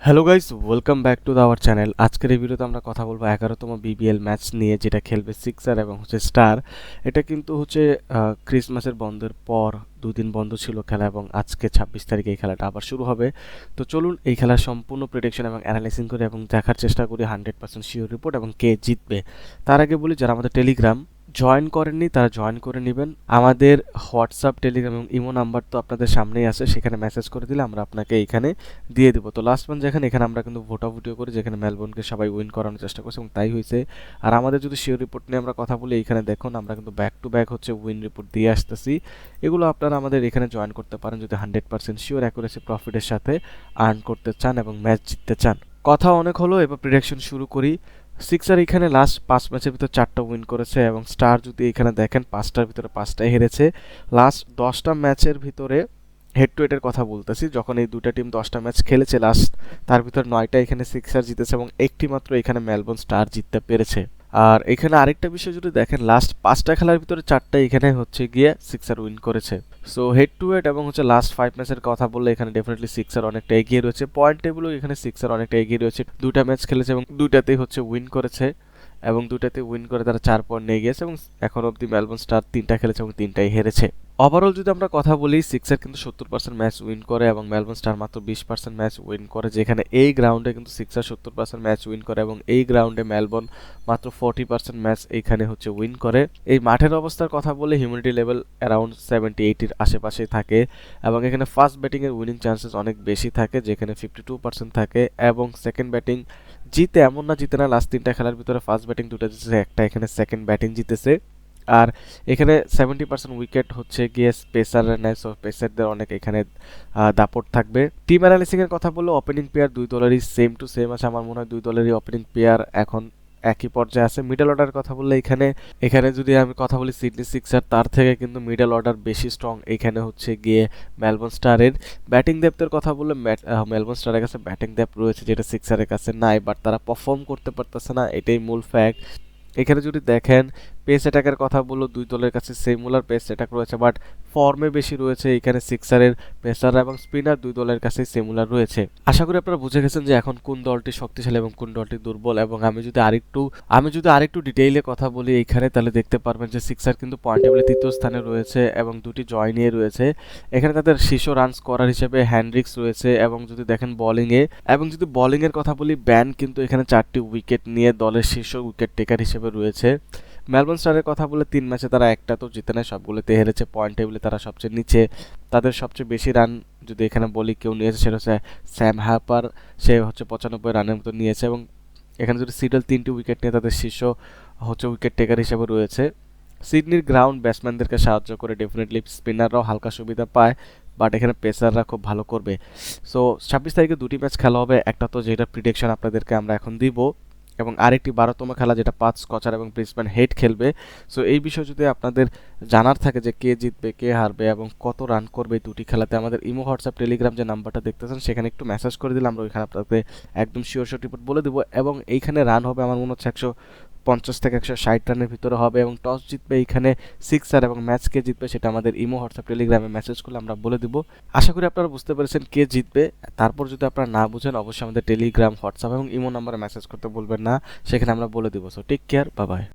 Hello guys, welcome back to our channel. আজকের এই ভিডিওতে আমরা কথা বলবো 11তম বিবিএল ম্যাচ নিয়ে, যেটা খেলবে সিক্সার এবং স্টার। এটা কিন্তু ক্রিসমাসের বন্ধের পর 2 দিন বন্ধ ছিল খেলা, এবং আজকে 26 তারিখে এই খেলাটা আবার শুরু হবে। তো চলুন এই খেলার সম্পূর্ণ প্রেডিকশন এবং অ্যানালাইসিস করি এবং দেখার চেষ্টা করি 100% শিওর রিপোর্ট এবং কে জিতবে। তার আগে বলি, যারা আমাদের টেলিগ্রাম জয়েন করেননি তারা জয়েন করে নেবেন। আমাদের হোয়াটসঅ্যাপ, টেলিগ্রাম এবং ইমো নাম্বার তো আপনাদের সামনেই আছে, সেখানে মেসেজ করে দিলে আমরা আপনাকে এইখানে দিয়ে দিব। তো লাস্ট ম্যাচ এখানে আমরা কিন্তু ভোটাভুটিও করি, যেখানে মেলবোর্নকে সবাই উইন করানোর চেষ্টা করছে এবং তাই হয়েছে। আর আমাদের যদি শিওর রিপোর্ট নিয়ে আমরা কথা বলি, এইখানে দেখুন আমরা কিন্তু back to back win report দিয়ে আসতেছি। এগুলো আপনারা আমাদের এখানে জয়েন করতে পারেন যদি 100% শিওর অ্যাকুরেসি প্রফিটের সাথে আর্ন করতে চান এবং ম্যাচ জিততে চান। কথা অনেক হলো, এবার প্রেডিকশন শুরু করি। সিক্সার এখানে লাস্ট 5 ম্যাচের ভিতর 4টা উইন করেছে, এবং স্টার যদি এখানে দেখেন 5টার ভিতরে 5টাই হেরেছে। লাস্ট 10টা ম্যাচের ভিতরে হেড টু হেডের কথা বলতেছি, যখন এই দুটা টিম 10টা ম্যাচ খেলেছে লাস্ট, তার ভিতর 9টা এখানে সিক্সার জিতেছে এবং একটি মাত্র এখানে মেলবোর্ন স্টার জিততে পেরেছে। আর এখানে আরেকটা বিষয় যদি দেখেন, লাস্ট 5টা খেলার ভিতরে 4টা এখানে গিয়ে সিক্সার উইন করেছে। সো হেড টু হেড এবং লাস্ট 5 ম্যাচের কথা বললে এখানে ডেফিনেটলি সিক্সার অনেকটা এগিয়ে রয়েছে। পয়েন্ট টেবিলও এখানে সিক্সার অনেকটা এগিয়ে রয়েছে। 2টা ম্যাচ খেলেছে এবং 2টাতেই উইন করেছে, এবং 2টাতে উইন করে তারা 4 পয়েন্ট নিয়ে গিয়েছে, এবং এখন অবধি মেলবোর্ন স্টার 3টা খেলেছে এবং 3টাই হেরেছে। ওভারঅল যদি আমরা কথা বলি, সিক্সার কিন্তু 70% ম্যাচ উইন করে এবং মেলবোর্ন স্টার মাত্র 20% ম্যাচ উইন করে, যেখানে এই গ্রাউন্ডে কিন্তু সিক্সার 70% ম্যাচ উইন করে এবং এই গ্রাউন্ডে মেলবোর্ন মাত্র 40% ম্যাচ এইখানে উইন করে। এই মাঠের অবস্থার কথা বলে হিউমিডিটি লেভেল অ্যারাউন্ড 70-80 আশেপাশেই থাকে, এবং এখানে ফার্স্ট ব্যাটিংয়ের উইনিং চান্সেস অনেক বেশি থাকে, যেখানে 52% থাকে, এবং সেকেন্ড ব্যাটিং জিতে এমন না জিতে না, লাস্ট 3টা খেলার ভিতরে ফার্স্ট ব্যাটিং 2টা জিতেছে, একটা এখানে সেকেন্ড ব্যাটিং জিতেছে। আর এখানে 70% উইকেট গিয়ে স্পেসারের নেয়, সো পেসারদের অনেক এখানে দাপট থাকবে। টিম অ্যানালিসিং এর কথা বললে ওপেনিং পেয়ার দুই দলেরই সেম টু সেম আছে। আমার মনে হয় দুই দলেরই ওপেনিং পেয়ার এখন একই পর্যায়ে আছে। মিডল অর্ডার কথা বললে এখানে এখানে যদি আমি কথা বলি সিডনি সিক্সার, তার থেকে কিন্তু মিডল অর্ডার বেশি স্ট্রং এখানে গিয়ে মেলবোর্ন স্টারের। ব্যাটিং ডেপথের কথা বললে মেলবোর্ন স্টারের কাছে ব্যাটিং ডেপথ রয়েছে, যেটা সিক্সারের কাছে নাই, বাট তারা পারফর্ম করতে পারতেছে না, এটাই মূল ফ্যাক্ট। এখানে যদি দেখেন পেস অ্যাটাকের কথা বললো, দুই দলের কাছে সিমিলার পেস অ্যাটাক রয়েছে, বাট ফর্মে বেশি রয়েছে এখানে সিক্সারের পেসার, এবং স্পিনার দুই দলের কাছে সিমিলার রয়েছে। আশা করি আপনারা বুঝে গেছেন যে এখন কোন দলটি শক্তিশালী এবং কোন দলটি দুর্বল। এবং আমি যদি আরেকটু ডিটেইলে কথা বলি এইখানে, তাহলে দেখতে পারবেন যে সিক্সার কিন্তু পয়েন্ট টেবিলে 3য় স্থানে রয়েছে এবং 2টি জয় নিয়ে রয়েছে। এখানে তাদের শীর্ষ রান স্কোরার হিসেবে হ্যান্ড্রিক্স রয়েছে, এবং যদি দেখেন বোলিং এর কথা বলি, ব্যান কিন্তু এখানে 4টি উইকেট নিয়ে দলের শীর্ষ উইকেট টেকার হিসেবে রয়েছে। মেলবোর্ন স্টারের কথা বলে 3 ম্যাচে তারা একটা তো জিতে নেয়, সবগুলোতে হেরেছে। পয়েন্ট টেবিলে তারা সবচেয়ে নিচে। তাদের সবচেয়ে বেশি রান যদি এখানে বলি কেউ নিয়েছে, সেটা হচ্ছে স্যাম হ্যাপার, সে 95 রানের মতো নিয়েছে, এবং এখানে যদি সিডল 3টি উইকেট নিয়ে তাদের শীর্ষ উইকেট টেকার হিসেবে রয়েছে। সিডনির গ্রাউন্ড ব্যাটসম্যানদেরকে সাহায্য করে, ডেফিনেটলি স্পিনাররাও হালকা সুবিধা পায়, বাট এখানে পেসাররা খুব ভালো করবে। সো 26 তারিখে 2টি ম্যাচ খেলা হবে, একটা তো যেটা প্রিডিকশন আপনাদেরকে আমরা এখন দিব, এবং আরেকটি 12তম খেলা যেটা পার্থ স্কচার এবং ব্রিসবেন হেড খেলবে। সো এই বিষয় যদি আপনাদের জানার থাকে যে কে জিতবে কে হারবে এবং কত রান করবে এই দুটি খেলাতে, আমাদের ইমো, হোয়াটসঅ্যাপ, টেলিগ্রাম যে নাম্বারটা দেখতেছেন সেখানে একটু মেসেজ করে দিলে আমরা ওইখানে আপনাদের একদম শিওর রিপোর্ট বলে দেবো। এবং এইখানে রান হবে আমার মনে হচ্ছে 150 থেকে 160 রানের ভিতরে হবে, এবং টস জিতবে এইখানে সিক্সার, এবং ম্যাচ কে জিতবে সেটা আমাদের ইমো, হোয়াটসঅ্যাপ, টেলিগ্রামে মেসেজ করলে আমরা বলে দিব। আশা করি আপনারা বুঝতে পেরেছেন কে জিতবে। তারপর যদি আপনারা না বুঝেন, অবশ্যই আমাদের টেলিগ্রাম, হোয়াটসঅ্যাপ এবং ইমো নাম্বারে মেসেজ করতে বলবেন না, সেখানে আমরা বলে দিব। So take care, bye by.